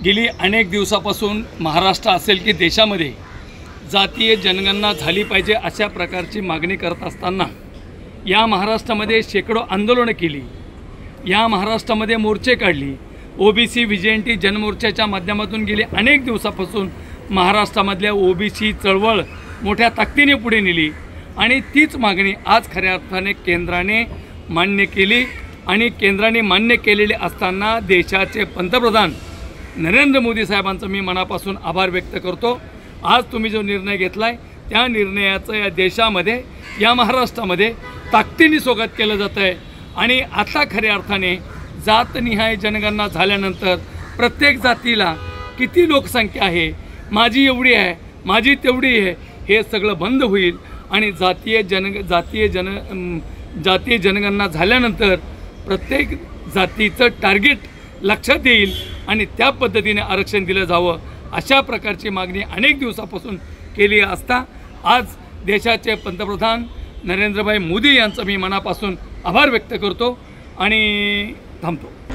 गेली अनेक दिवसापासून महाराष्ट्र असेल की देशामध्ये जातीय जनगणना झाली पाहिजे अशा प्रकारची मागणी करत असताना या महाराष्ट्रामध्ये शेकडो आंदोलनं केली, या महाराष्ट्रामध्ये मोर्चे काढली। ओबीसी व्हिजिलंटी जनमोर्चाच्या माध्यमातून गेली अनेक दिवसापासून महाराष्ट्रामधल्या ओबीसी चळवळ मोठ्या ताकदीने पुढे नेली आणि तीच मागणी आज खऱ्या अर्थाने केंद्राने मान्य केली। आणि केंद्राने मान्य केलेले असताना देशाचे पंतप्रधान नरेंद्र मोदी साहेबांचं मी मनापासून आभार व्यक्त करतो। आज तुम्ही जो निर्णय घेतलाय त्या निर्णयाचं या देशामध्ये, या महाराष्ट्रामध्ये ताकदीने स्वागत केलं जातं आहे। आणि आता खऱ्या अर्थाने जातनिहाय जनगणना झाल्यानंतर प्रत्येक जातीला किती लोकसंख्या आहे, माझी एवढी आहे, माझी तेवढी आहे, हे सगळं बंद होईल। आणि जातीय जनगणना झाल्यानंतर प्रत्येक जातीचं टार्गेट लक्षात येईल आणि त्या पद्धतीने आरक्षण दिलं जावं अशा प्रकारची मागणी अनेक दिवसापासून केली असता आज देशाचे पंतप्रधान नरेंद्रभाई मोदी यांचं मी मनापासून आभार व्यक्त करतो आणि थांबतो।